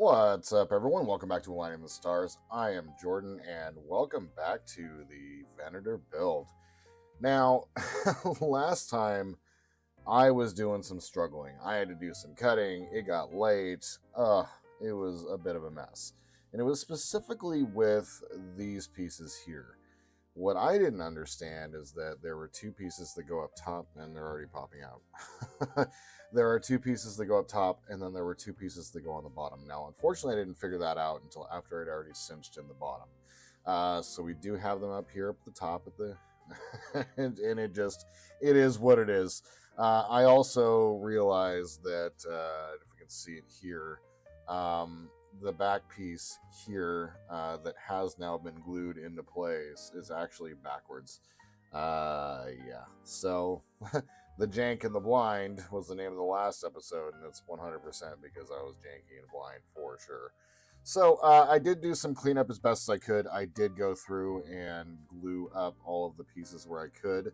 What's up, everyone? Welcome back to Aligning the Stars. I am Jordan, and welcome back to the Venator build. Now, last time I was doing some struggling. I had to do some cutting. It got late. It was a bit of a mess. And it was specifically with these pieces here. What I didn't understand is that there were two pieces that go up top and they're already popping out. There are two pieces that go up top and then there were two pieces that go on the bottom. Now, unfortunately, I didn't figure that out until after I'd already cinched in the bottom. So we do have them up here up the top at the and it is what it is. I also realized that if we can see it here, the back piece here that has now been glued into place is actually backwards. Yeah. So the jank and the blind was the name of the last episode, and it's 100% because I was janky and blind for sure. So I did do some cleanup as best as I could. I did go through and glue up all of the pieces where I could.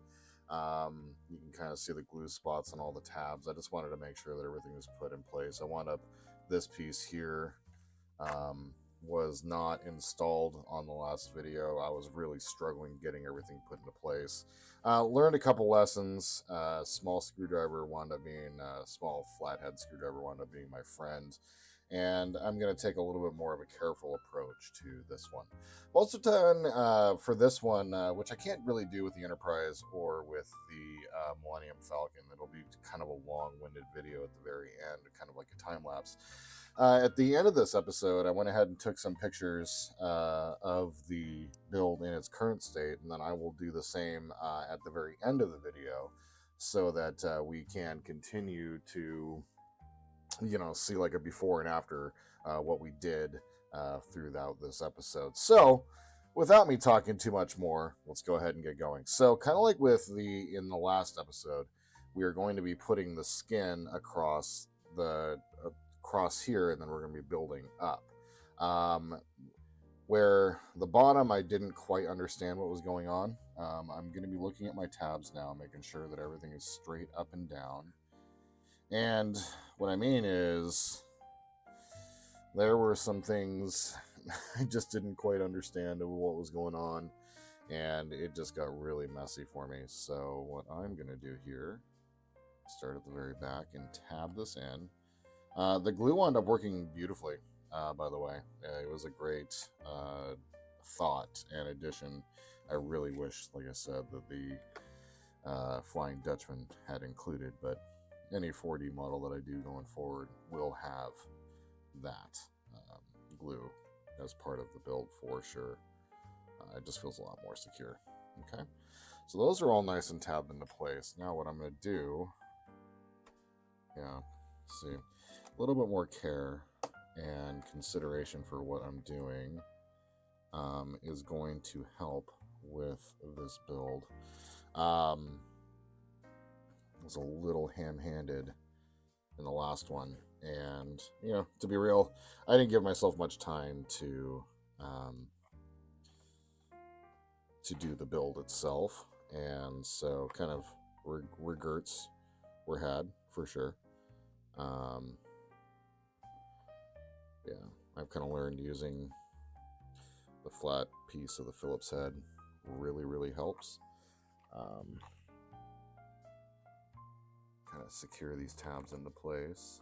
You can kind of see the glue spots on all the tabs. I just wanted to make sure that everything was put in place. I wound up this piece here was not installed on the last video. I was really struggling getting everything put into place. Learned a couple lessons. Small screwdriver wound up being small flathead screwdriver wound up being my friend. And I'm going to take a little bit more of a careful approach to this one. I've also done for this one, which I can't really do with the Enterprise or with the Millennium Falcon. It'll be kind of a long-winded video at the very end, kind of like a time-lapse. At the end of this episode, I went ahead and took some pictures of the build in its current state, and then I will do the same at the very end of the video so that we can continue to see like a before and after what we did throughout this episode. So without me talking too much more, let's go ahead and get going. So kind of like in the last episode, we are going to be putting the skin across here, and then we're going to be building up. Where the bottom, I didn't quite understand what was going on. I'm going to be looking at my tabs now, making sure that everything is straight up and down. And what I mean is, there were some things I just didn't quite understand what was going on, and it just got really messy for me. So what I'm going to do here, start at the very back and tab this in. The glue wound up working beautifully, by the way. It was a great thought and addition. I really wish, like I said, that the Flying Dutchman had included, but any 4D model that I do going forward will have that glue as part of the build for sure. It just feels a lot more secure. Okay, so those are all nice and tabbed into place. Now what I'm going to do, see, a little bit more care and consideration for what I'm doing is going to help with this build. Was a little ham-handed in the last one, and to be real, I didn't give myself much time to do the build itself, and so kind of regrets were had for sure. I've kind of learned using the flat piece of the Phillips head really helps. Kind of secure these tabs into place,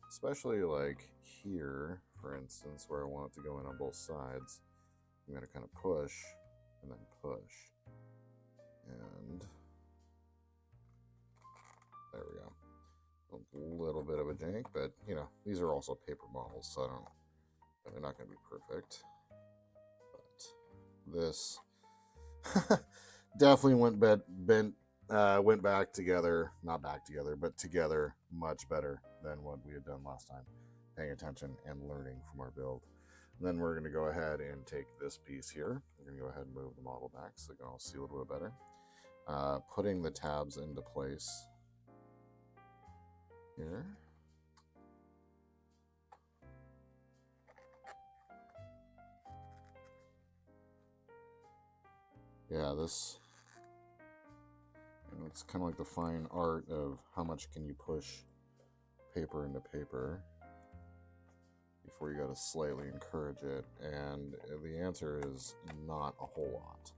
especially like here, for instance, where I want it to go in on both sides. I'm going to kind of push and then push, and there we go. A little bit of a jank, but these are also paper models, so they're not going to be perfect. But this definitely went back together, not back together, but together much better than what we had done last time, paying attention and learning from our build. And then we're going to go ahead and take this piece here. We're going to go ahead and move the model back so you can all see a little bit better. Putting the tabs into place here. Yeah, it's kind of like the fine art of how much can you push paper into paper where you got to slightly encourage it, and the answer is not a whole lot.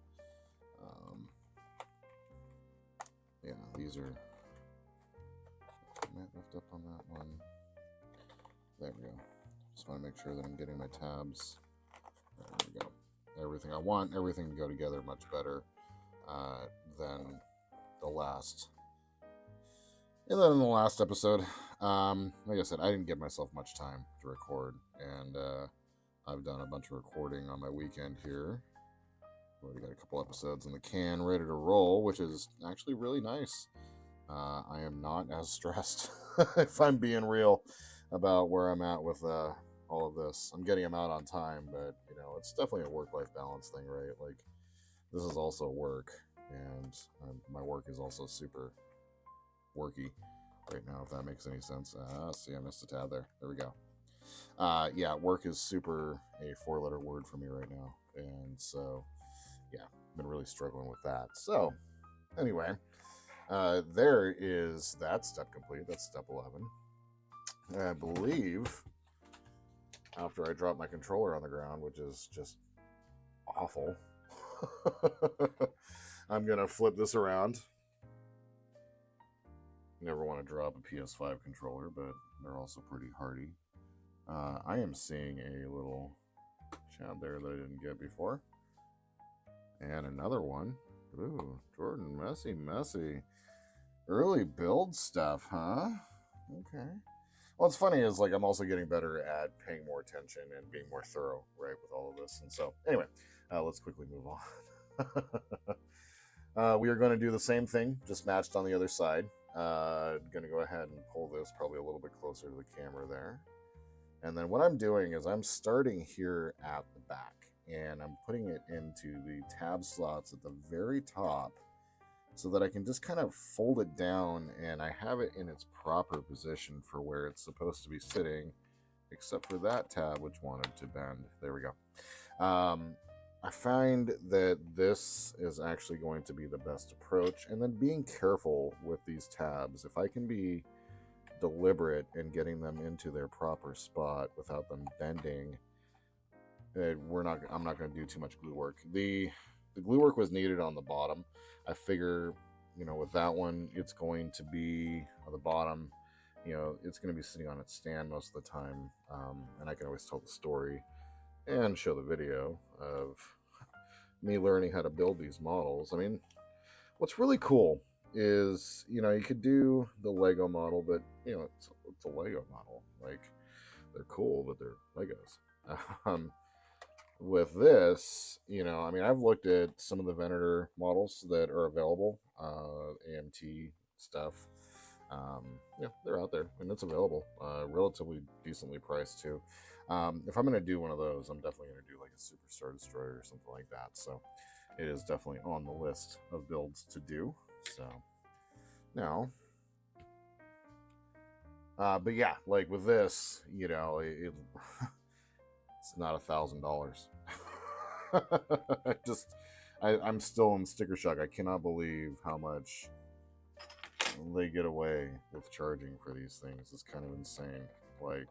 Yeah, these are might lift up on that one. There we go. Just want to make sure that I'm getting my tabs. There we go. Everything I want, everything to go together much better than the last. And then in the last episode, like I said, I didn't give myself much time to record, and I've done a bunch of recording on my weekend here. Already got a couple episodes in the can, ready to roll, which is actually really nice. I am not as stressed, if I'm being real, about where I'm at with all of this. I'm getting them out on time, but you know, it's definitely a work-life balance thing, right? Like, this is also work, and my work is also super worky right now, if that makes any sense. See, I missed a tab there. There we go. Yeah, work is super a 4-letter word for me right now, and so yeah, been really struggling with that. So anyway, there is that step complete. That's step 11. I believe after I drop my controller on the ground, which is just awful, I'm gonna flip this around. Never want to drop a PS5 controller, but they're also pretty hardy. I am seeing a little chad there that I didn't get before. And another one. Ooh, Jordan, messy. Early build stuff, huh? Okay. What's funny is, like, I'm also getting better at paying more attention and being more thorough, right, with all of this. And so, anyway, let's quickly move on. We are going to do the same thing, just matched on the other side. Going to go ahead and pull this probably a little bit closer to the camera there. And then what I'm doing is I'm starting here at the back, and I'm putting it into the tab slots at the very top so that I can just kind of fold it down and I have it in its proper position for where it's supposed to be sitting, except for that tab which wanted to bend. There we go. I find that this is actually going to be the best approach, and then being careful with these tabs. If I can be deliberate in getting them into their proper spot without them bending, I'm not going to do too much glue work. The glue work was needed on the bottom. I figure, you know, with that one, it's going to be on the bottom, you know, it's going to be sitting on its stand most of the time, and I can always tell the story and show the video of me learning how to build these models. I mean, what's really cool is, you know, you could do the Lego model, but you know, it's a Lego model. Like, they're cool, but they're Legos. With this, you know, I mean, I've looked at some of the Venator models that are available, AMT stuff. Yeah, they're out there and it's available, relatively decently priced too. If I'm going to do one of those, I'm definitely going to do like a Super Star Destroyer or something like that. So it is definitely on the list of builds to do. So now, but yeah, like with this, you know, it's not $1,000. I'm still in sticker shock. I cannot believe how much they get away with charging for these things. It's kind of insane. Like,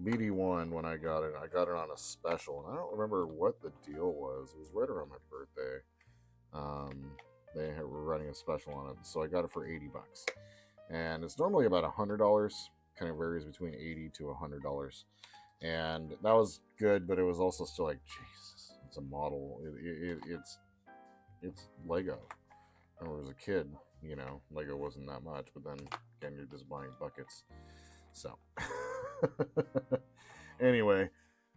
BD1, when I got it on a special, and I don't remember what the deal was. It was right around my birthday. They were running a special on it, so I got it for $80, and it's normally about $100. Kind of varies between $80 to $100, and that was good, but it was also still like, Jesus, it's a model. It's Lego. I remember as a kid, you know, Lego wasn't that much, but then again, you're just buying buckets. So anyway,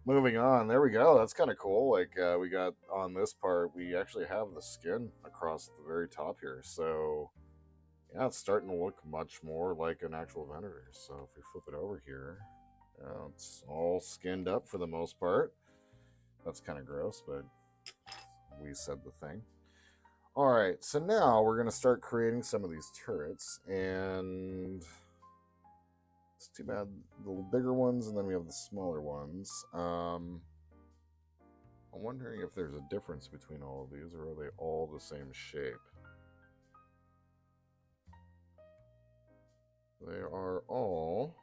moving on. There we go. That's kind of cool. Like, we got on this part, we actually have the skin across the very top here. So yeah, it's starting to look much more like an actual Venator. So if we flip it over here, it's all skinned up for the most part. That's kind of gross, but we said the thing. All right, so now we're going to start creating some of these turrets, and it's too bad the bigger ones, and then we have the smaller ones. I'm wondering if there's a difference between all of these, or are they all the same shape? They are all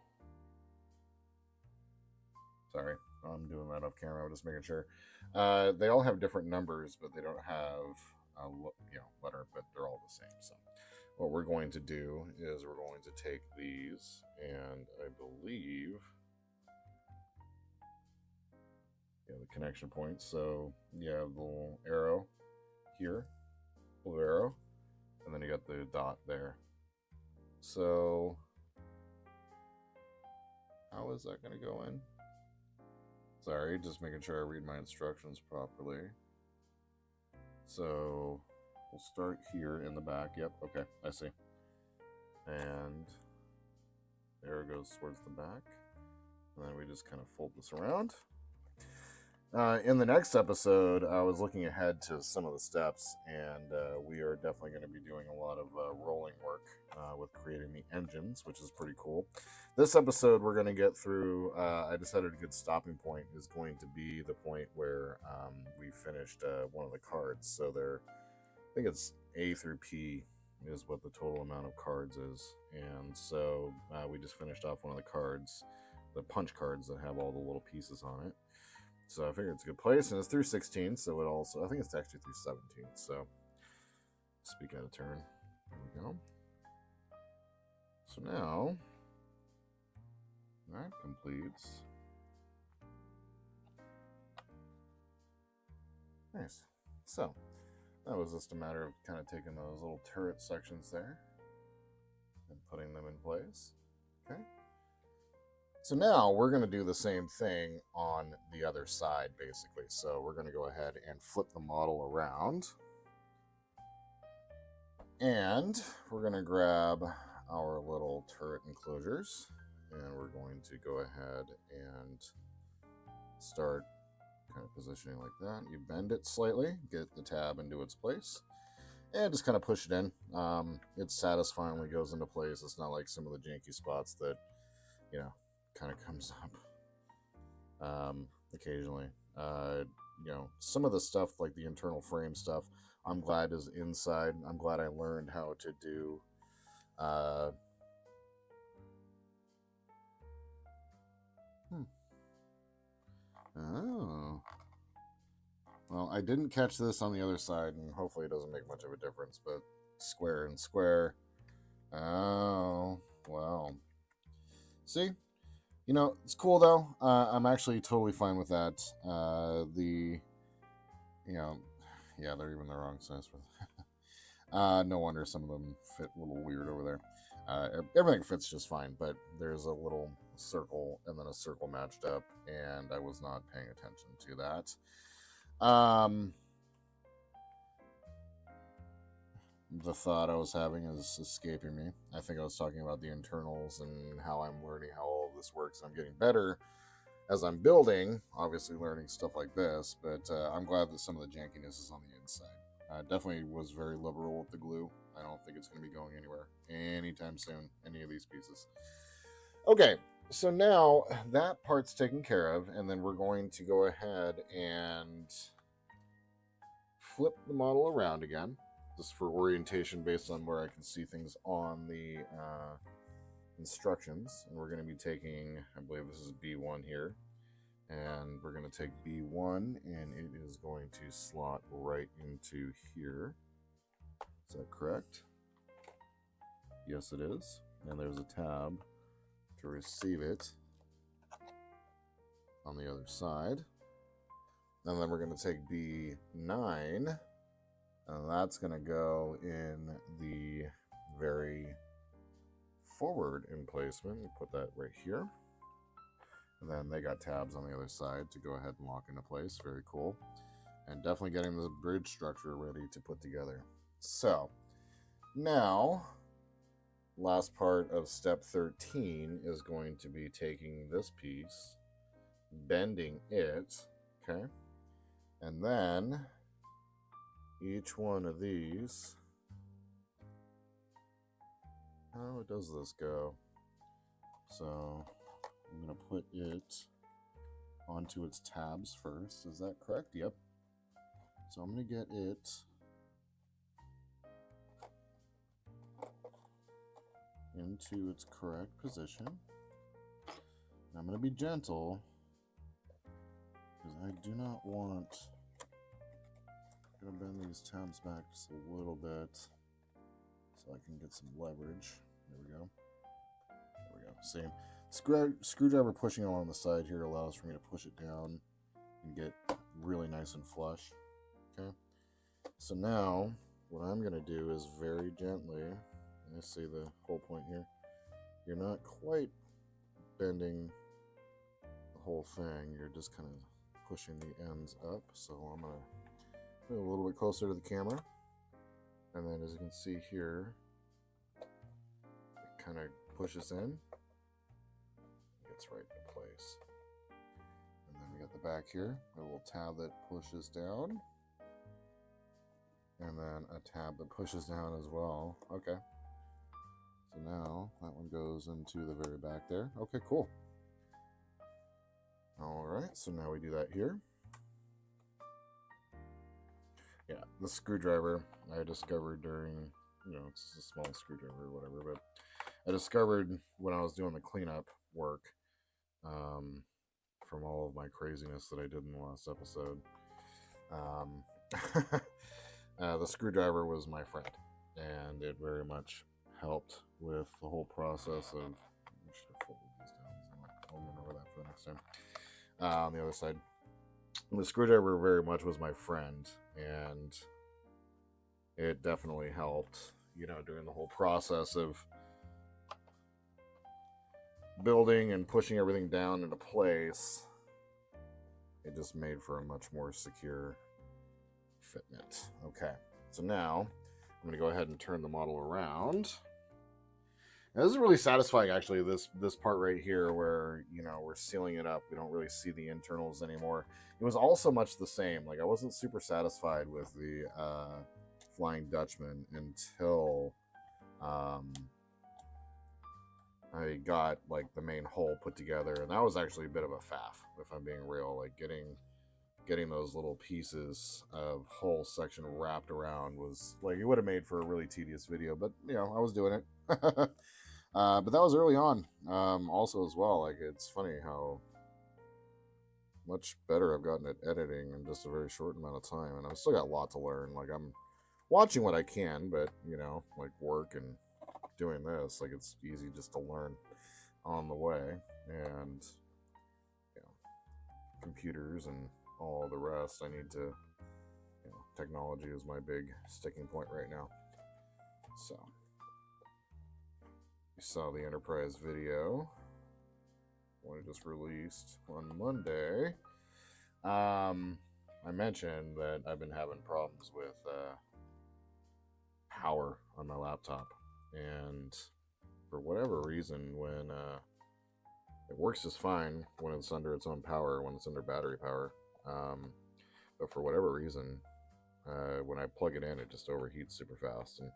off camera. I'm just making sure. They all have different numbers, but they don't have a letter, but they're all the same. So what we're going to do is we're going to take these, and I believe, yeah, the connection points. So you have the little arrow here, blue arrow, and then you got the dot there. So how is that going to go in? Sorry, just making sure I read my instructions properly. So we'll start here in the back. Yep, okay, I see. And there it goes towards the back. And then we just kind of fold this around. In the next episode, I was looking ahead to some of the steps, and we are definitely going to be doing a lot of rolling work with creating the engines, which is pretty cool. This episode, we're going to get through, I decided a good stopping point is going to be the point where we finished one of the cards. So there, I think it's A through P is what the total amount of cards is. And so we just finished off one of the cards, the punch cards that have all the little pieces on it. So I figured it's a good place, and it's through 16, so it also, I think it's actually through 17, so speak out of turn. There we go. So now, that completes. Nice. So, that was just a matter of kind of taking those little turret sections there and putting them in place. Okay. So now we're going to do the same thing on the other side, basically. So we're going to go ahead and flip the model around. And we're going to grab our little turret enclosures. And we're going to go ahead and start kind of positioning like that. You bend it slightly, get the tab into its place, and just kind of push it in. It's satisfying when it goes into place. It's not like some of the janky spots that, you know, kind of comes up occasionally. Some of the stuff like the internal frame stuff, I'm glad is inside. I'm glad I learned how to do Oh. Well, I didn't catch this on the other side, and hopefully it doesn't make much of a difference, but square and square. Oh, well. See? You know, it's cool, though. I'm actually totally fine with that. Yeah, they're even the wrong size for no wonder some of them fit a little weird over there. Everything fits just fine, but there's a little circle and then a circle matched up, and I was not paying attention to that. The thought I was having is escaping me. I think I was talking about the internals and how I'm learning how all of this works. I'm getting better as I'm building, obviously learning stuff like this, but I'm glad that some of the jankiness is on the inside. Definitely was very liberal with the glue. I don't think it's going to be going anywhere anytime soon, any of these pieces. Okay, so now that part's taken care of, and then we're going to go ahead and flip the model around again, just for orientation based on where I can see things on the instructions. And we're going to be taking, I believe this is B1 here, and we're going to take B1, and it is going to slot right into here. Is that correct? Yes, it is. And there's a tab to receive it on the other side. And then we're going to take B9, and that's going to go in the very forward emplacement. We put that right here. And then they got tabs on the other side to go ahead and lock into place. Very cool. And definitely getting the bridge structure ready to put together. So, now, last part of step 13 is going to be taking this piece, bending it, okay? And then, each one of these, how does this go? So, I'm going to put it onto its tabs first. Is that correct? Yep. So I'm going to get it into its correct position. I'm going to be gentle because I do not want... I'm going to bend these tabs back just a little bit so I can get some leverage. There we go. There we go. See, screwdriver pushing along the side here allows for me to push it down and get really nice and flush. Okay. So now, what I'm going to do is very gently, and I see the whole point here, you're not quite bending the whole thing, you're just kind of pushing the ends up. So I'm going to move a little bit closer to the camera, and then as you can see here, it kind of pushes in, gets right into place. And then we got the back here, a little tab that pushes down, and then a tab that pushes down as well. Okay. So now that one goes into the very back there. Okay, cool. All right, so now we do that here. Yeah, the screwdriver I discovered during, it's a small screwdriver or whatever, but I discovered when I was doing the cleanup work from all of my craziness that I did in the last episode. The screwdriver was my friend, and it very much helped with the whole process of... I should have folded these down. I'll remember that for the next time. On the other side, the screwdriver very much was my friend, and it definitely helped, during the whole process of building and pushing everything down into place. It just made for a much more secure fitment. Okay, so now I'm going to go ahead and turn the model around. Now, this is really satisfying, actually, this part right here where, we're sealing it up. We don't really see the internals anymore. It was also much the same. Like, I wasn't super satisfied with the Flying Dutchman until I got, like, the main hull put together. And that was actually a bit of a faff, if I'm being real. Like, getting those little pieces of hull section wrapped around was, like, it would have made for a really tedious video. But, I was doing it. But that was early on. Also as well, like, it's funny how much better I've gotten at editing in just a very short amount of time, and I've still got a lot to learn. Like, I'm watching what I can, but like work and doing this, like, it's easy just to learn on the way. And computers and all the rest, I need to, technology is my big sticking point right now. So you saw the Enterprise video, one I just released on Monday. I mentioned that I've been having problems with power on my laptop, and for whatever reason, when it works just fine when it's under its own power, when it's under battery power, but for whatever reason, when I plug it in, it just overheats super fast. And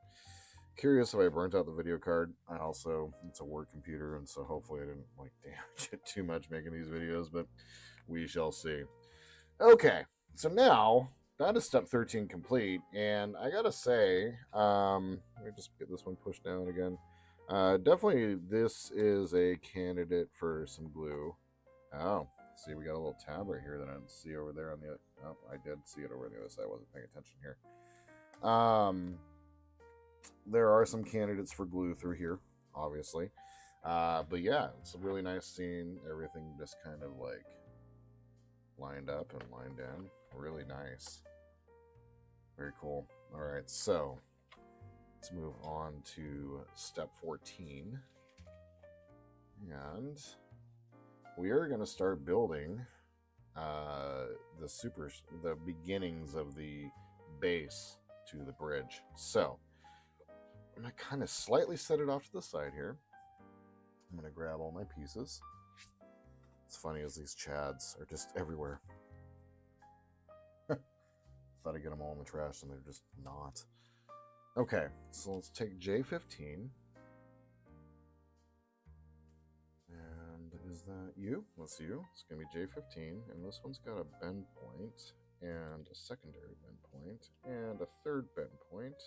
curious if I burnt out the video card. It's a work computer, and so hopefully I didn't damage it too much making these videos, but we shall see. Okay, so now that is step 13 complete, and I gotta say, let me just get this one pushed down again. Definitely this is a candidate for some glue. Oh, see, we got a little tab right here that I didn't see over there on the... Oh, I did see it over on the other side. I wasn't paying attention here. There are some candidates for glue through here, obviously. But yeah, it's really nice seeing everything just kind of like lined up and lined in. Really nice. Very cool. All right, so let's move on to step 14. And we are going to start building the beginnings of the base to the bridge. So I'm going to kind of slightly set it off to the side here. I'm going to grab all my pieces. It's funny as these chads are just everywhere. Thought I'd get them all in the trash, and they're just not. Okay, so let's take J15. And is that you? That's you. It's going to be J15, and this one's got a bend point, and a secondary bend point, and a third bend point.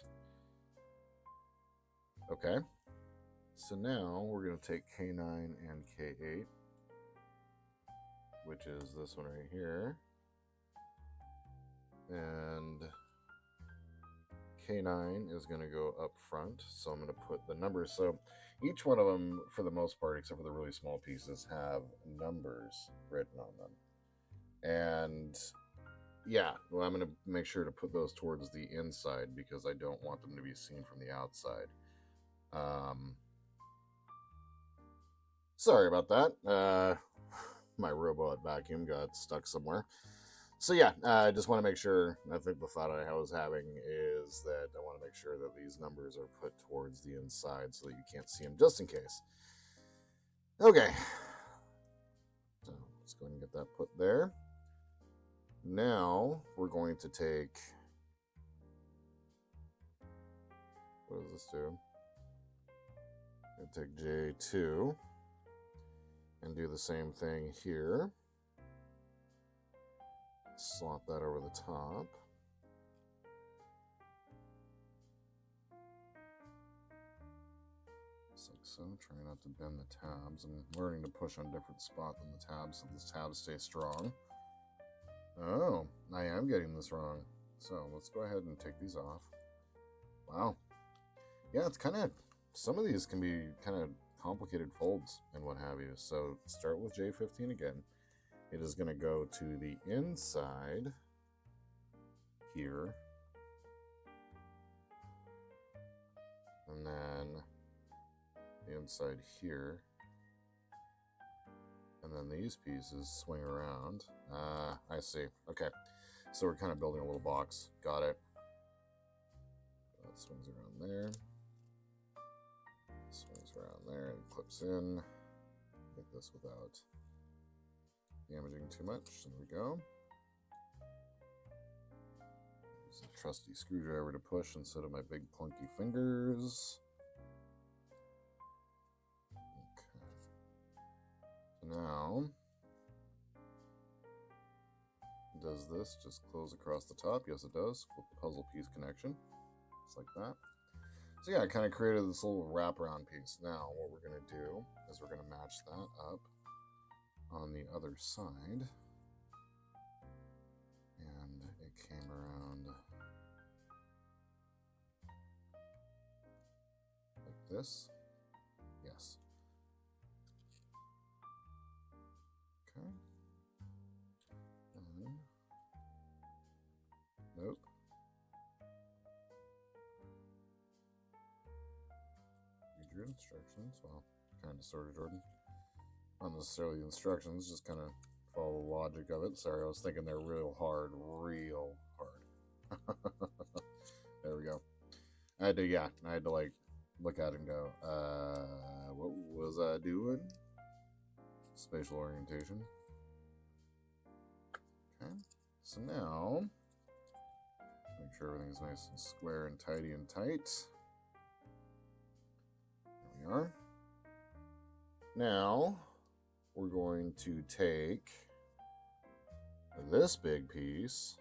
Okay, so now we're going to take K9 and K8, which is this one right here, And K9 is going to go up front, so I'm going to put the numbers. So each one of them, for the most part, except for the really small pieces, have numbers written on them. And yeah, well, I'm going to make sure to put those towards the inside because I don't want them to be seen from the outside. Sorry about that. My robot vacuum got stuck somewhere. So yeah, I just want to make sure. I think the thought I was having is that I want to make sure that these numbers are put towards the inside so that you can't see them, just in case. Okay, so let's go ahead and get that put there. Now we're going to take. What does this do? I'm going to take J2 and do the same thing here. Slot that over the top. Just like so. Try not to bend the tabs. I'm learning to push on different spots than the tabs so the tabs stay strong. Oh, I am getting this wrong. So let's go ahead and take these off. Wow. Yeah, it's kind of, some of these can be kind of complicated folds and what have you. So start with J15 again. It is going to go to the inside here. And then the inside here. And then these pieces swing around. I see. Okay. So we're kind of building a little box. Got it. That swings around there. Swings around there and clips in. Get this without damaging too much. There we go. Use a trusty screwdriver to push instead of my big clunky fingers. Okay. So now, does this just close across the top? Yes, it does. With the puzzle piece connection. Just like that. So yeah, I kind of created this little wraparound piece. Now, what we're going to do is we're going to match that up on the other side. And it came around like this. Yes. Okay. And nope. Read your instructions. Well, kind of, sort of, Jordan. Not necessarily instructions, just kind of follow the logic of it. Sorry, I was thinking they're real hard. There we go. I had to like look at it and go, what was I doing? Spatial orientation. Okay, so now, make sure everything's nice and square and tidy and tight. There we are. Now, we're going to take this big piece,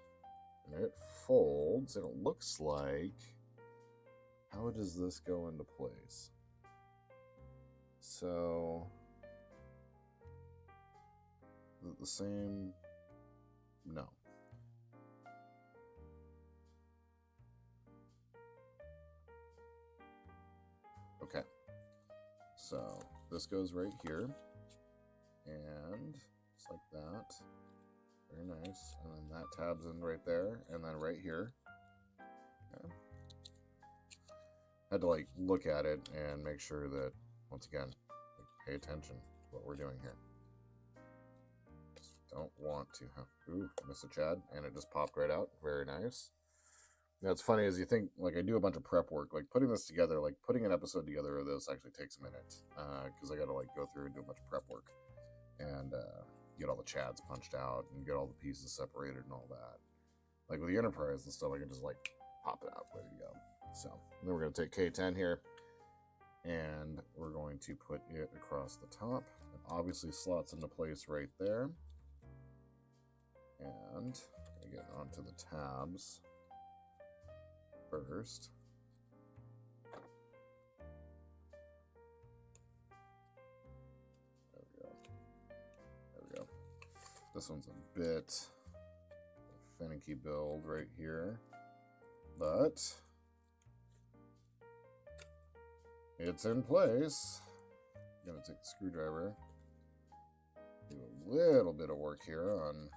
and it folds, and it looks like, how does this go into place? So, is it the same? No. Okay. So, this goes right here. And just like that. Very nice. And then that tabs in right there. And then right here. Okay. Had to like look at it and make sure that, once again, like, pay attention to what we're doing here. Just don't want to have, ooh, miss a Chad. And it just popped right out. Very nice. Now, it's funny as you think, like, I do a bunch of prep work, like putting this together, like putting an episode together of this actually takes a minute because I got to like go through and do a bunch of prep work and get all the chads punched out and get all the pieces separated and all that. Like with the Enterprise and stuff, I can just like pop it out, ready to go. So then we're going to take K10 here and we're going to put it across the top. It obviously slots into place right there. And I'm going to get onto the tabs first. There we go. This one's a bit finicky build right here, but it's in place. I'm gonna take the screwdriver, do a little bit of work here on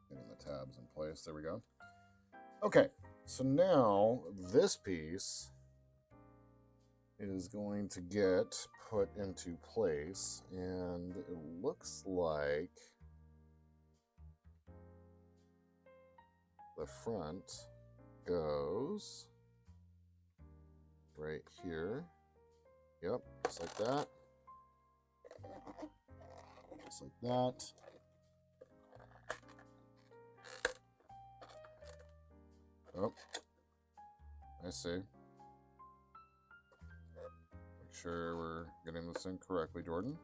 getting the tabs in place. There we go. Okay, so now this piece is going to get put into place, and it looks like the front goes right here. Yep, just like that. Just like that. Oh, I see. Make sure we're getting this in correctly, Jordan.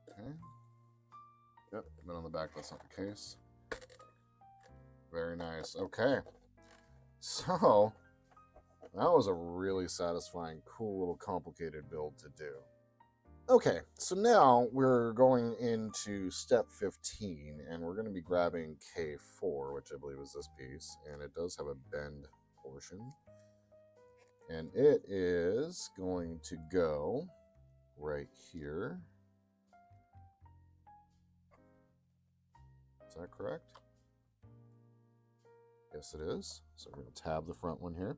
Okay. Yep, then on the back, that's not the case. Very nice. Okay. So, that was a really satisfying, cool little complicated build to do. Okay, so now we're going into step 15, and we're going to be grabbing K4, which I believe is this piece, and it does have a bend portion. And it is going to go right here. Is that correct? Yes, it is. So we're going to tab the front one here.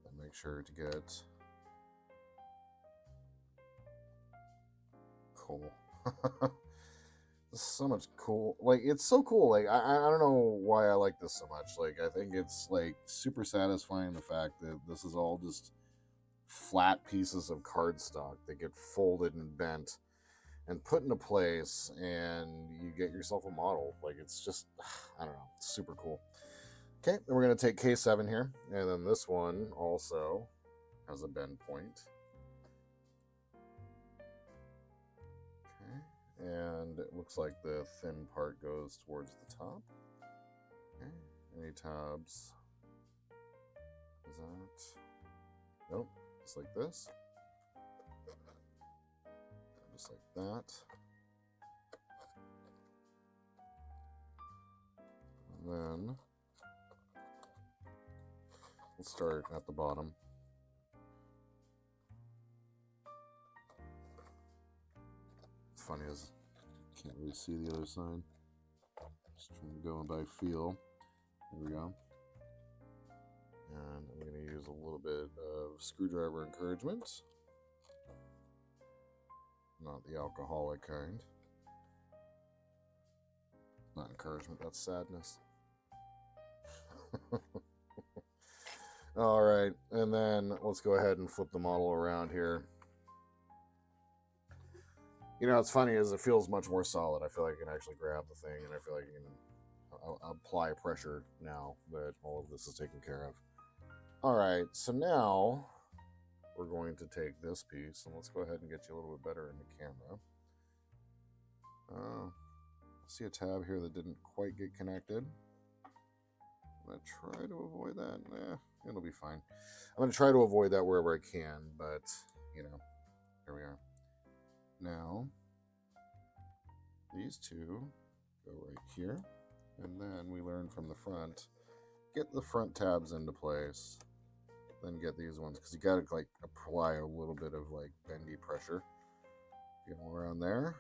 And make sure to get... Cool. So much cool. Like, it's so cool. Like, I don't know why I like this so much. Like, I think it's like super satisfying, the fact that this is all just flat pieces of cardstock that get folded and bent and put into place, and you get yourself a model. Like, it's just, I don't know, it's super cool. Okay, then we're going to take K7 here, and then this one also has a bend point. And it looks like the thin part goes towards the top. Okay. Any tabs? Is that? Nope. Just like this. Just like that. And then we'll start at the bottom. Funny is can't really see the other side. Just trying to go by feel. There we go. And I'm going to use a little bit of screwdriver encouragement. Not the alcoholic kind. Not encouragement, that's sadness. All right, and then let's go ahead and flip the model around here. You know, what's funny is it feels much more solid. I feel like I can actually grab the thing, and I feel like I can apply pressure now that all of this is taken care of. All right, so now we're going to take this piece, and let's go ahead and get you a little bit better in the camera. See a tab here that didn't quite get connected. I'm going to try to avoid that. It'll be fine. I'm going to try to avoid that wherever I can, but, you know, here we are. Now, these two go right here, and then we learn from the front, get the front tabs into place, then get these ones, because you got to like apply a little bit of like bendy pressure. Get them around there.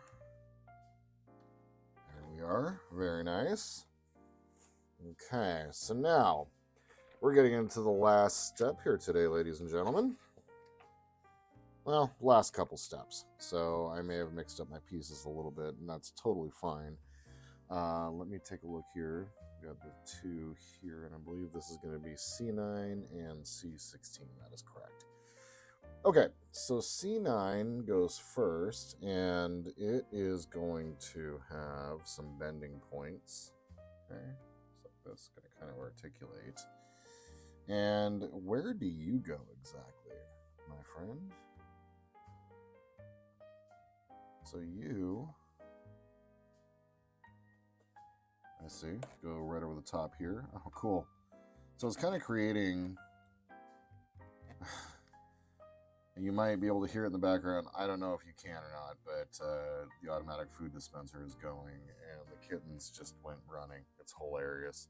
There we are. Very nice. Okay, so now we're getting into the last step here today, ladies and gentlemen. Well, last couple steps. So I may have mixed up my pieces a little bit, and that's totally fine. Let me take a look here. We got the two here, and I believe this is going to be C9 and C16. That is correct. Okay, so C9 goes first, and it is going to have some bending points. Okay, so this is going to kind of articulate. And where do you go exactly, my friend? So you, I see, go right over the top here. Oh, cool. So it's kind of creating You might be able to hear it in the background. I don't know if you can or not, but the automatic food dispenser is going, and the kittens just went running. It's hilarious.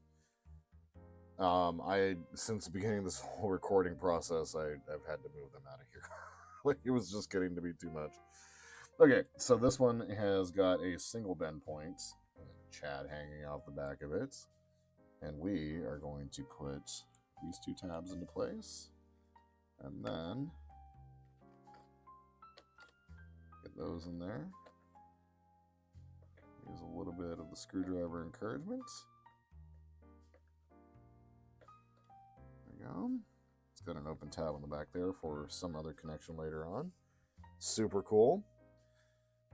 Since the beginning of this whole recording process, I've had to move them out of here. Like, it was just getting to be too much. Okay, so this one has got a single bend point, and a Chad hanging off the back of it, and we are going to put these two tabs into place, and then get those in there. Use a little bit of the screwdriver encouragement. There we go. It's got an open tab on the back there for some other connection later on. Super cool.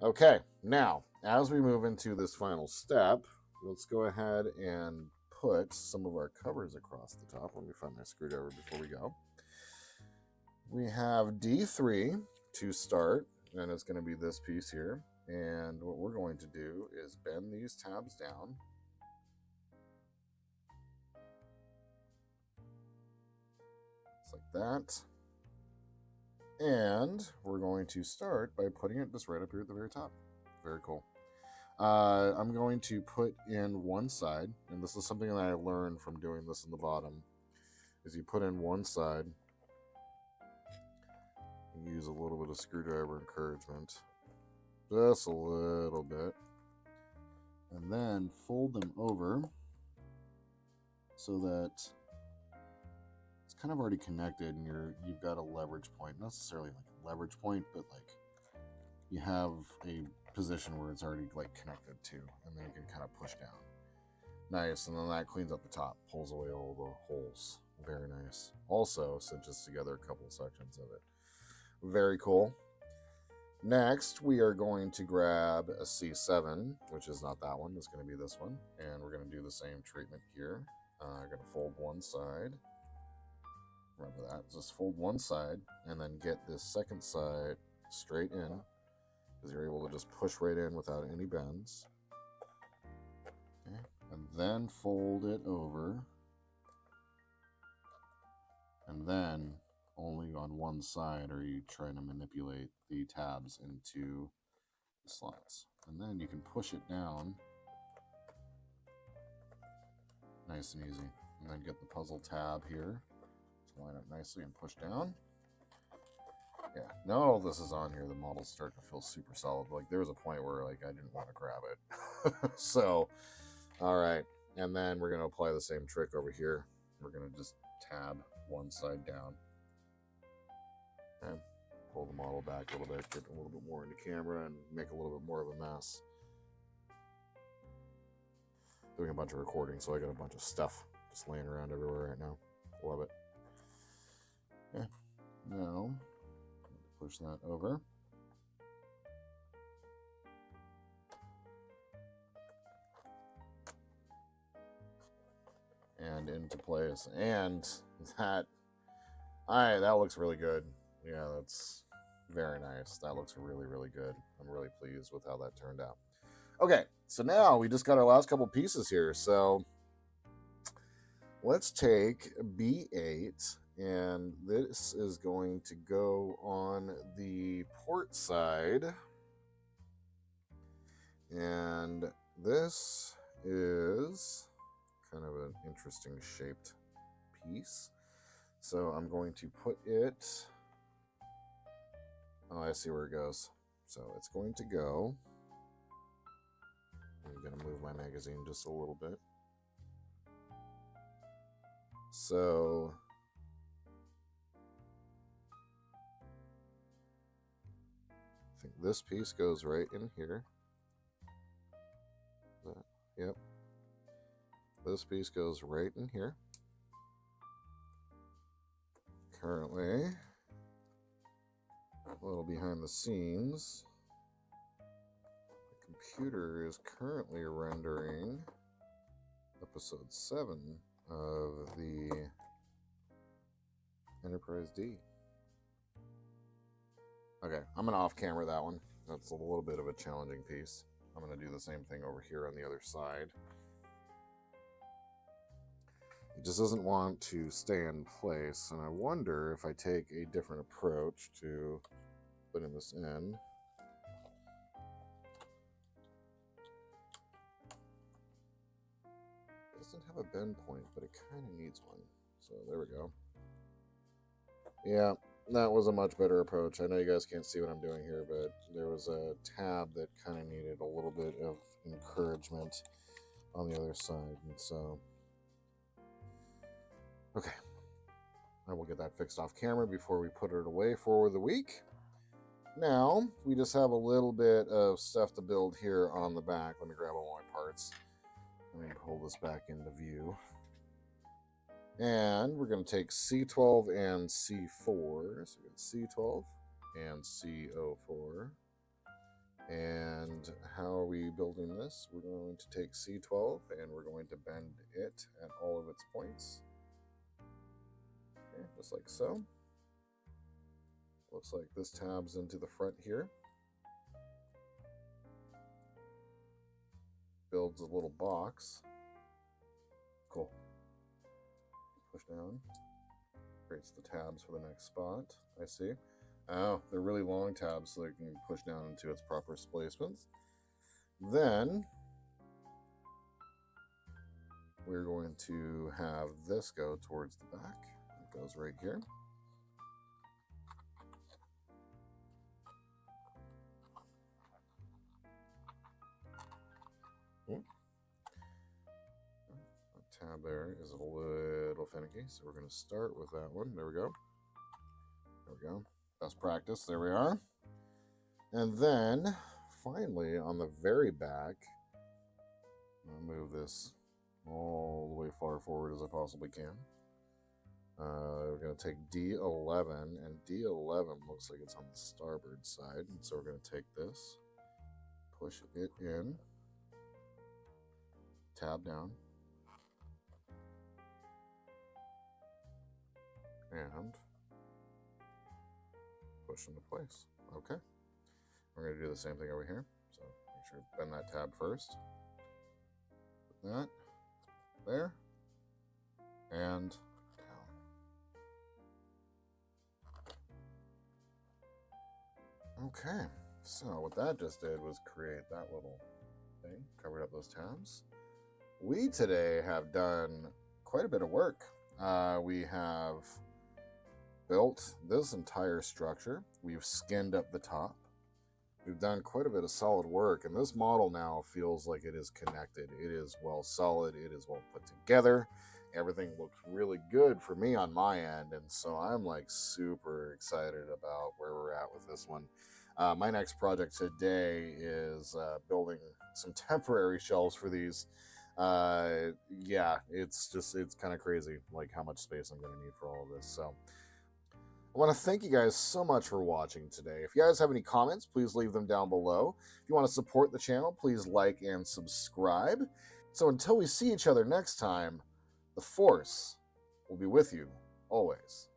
Okay, now, as we move into this final step, let's go ahead and put some of our covers across the top. Let me find my screwdriver before we go. We have D3 to start, and it's going to be this piece here. And what we're going to do is bend these tabs down. Just like that. And we're going to start by putting it just right up here at the very top. Very cool. I'm going to put in one side, and this is something that I learned from doing this in the bottom, is you put in one side, you use a little bit of screwdriver encouragement, just a little bit, and then fold them over so that it's kind of already connected, and you've got a leverage point, not necessarily like a leverage point, but like you have a position where it's already like connected to, and then you can kind of push down. Nice, and then that cleans up the top, pulls away all the holes. Very nice. Also cinches together a couple sections of it. Very cool. Next, we are going to grab a C7, which is not that one, it's going to be this one, and we're going to do the same treatment here. I'm going to fold one side. Remember that, just fold one side, and then get this second side straight in, because you're able to just push right in without any bends. Okay. And then fold it over, and then only on one side are you trying to manipulate the tabs into the slots. And then you can push it down nice and easy. And then get the puzzle tab here to line up nicely and push down. Yeah, now all this is on here, the model's starting to feel super solid. Like, there was a point where like I didn't want to grab it. So, all right. And then we're going to apply the same trick over here. We're going to just tab one side down. And pull the model back a little bit, get a little bit more into camera, and make a little bit more of a mess. Doing a bunch of recording, so I got a bunch of stuff just laying around everywhere right now. Love it. Okay, now push that over. And into place. And that looks really good. Yeah, that's very nice. That looks really, really good. I'm really pleased with how that turned out. Okay, so now we just got our last couple pieces here. So let's take B8, and this is going to go on the port side. And this is kind of an interesting shaped piece. So I'm going to put it... Oh, I see where it goes. So it's going to go... I'm going to move my magazine just a little bit. So... I think this piece goes right in here. Yep. This piece goes right in here. Currently, a little behind the scenes, the computer is currently rendering episode 7 of the Enterprise D. Okay, I'm going to off camera that one. That's a little bit of a challenging piece. I'm going to do the same thing over here on the other side. It just doesn't want to stay in place, and I wonder if I take a different approach to putting this in. It doesn't have a bend point, but it kind of needs one. So there we go. Yeah, that was a much better approach. I know you guys can't see what I'm doing here, but there was a tab that kind of needed a little bit of encouragement on the other side, and so okay, I will get that fixed off camera before we put it away for the week. Now we just have a little bit of stuff to build here on the back. Let me grab all my parts. Let me pull this back into view. And we're going to take C12 and C4. So we got C12 and CO4. And how are we building this? We're going to take C12 and we're going to bend it at all of its points. Okay, just like so. Looks like this tabs into the front here. Builds a little box. Cool. Push down. Creates the tabs for the next spot. I see. Oh, they're really long tabs, so they can push down into its proper placements. Then we're going to have this go towards the back. It goes right here. Tab there is a little finicky, so we're going to start with that one. There we go. There we go. Best practice. There we are. And then finally on the very back, I'll move this all the way far forward as I possibly can. We're going to take D11, and D11 looks like it's on the starboard side, and so we're going to take this, push it in, tab down, and push into place. Okay. We're going to do the same thing over here. So make sure to bend that tab first. Put that there and down. Okay. So what that just did was create that little thing, covered up those tabs. We today have done quite a bit of work. We have built this entire structure. We've skinned up the top. We've done quite a bit of solid work, and this model now feels like it is connected. It is well solid. It is well put together. Everything looks really good for me on my end, and so I'm like super excited about where we're at with this one. My next project today is building some temporary shelves for these. Yeah, it's kind of crazy, like how much space I'm going to need for all of this. So I want to thank you guys so much for watching today. If you guys have any comments, please leave them down below. If you want to support the channel, please like and subscribe. So until we see each other next time, the Force will be with you always.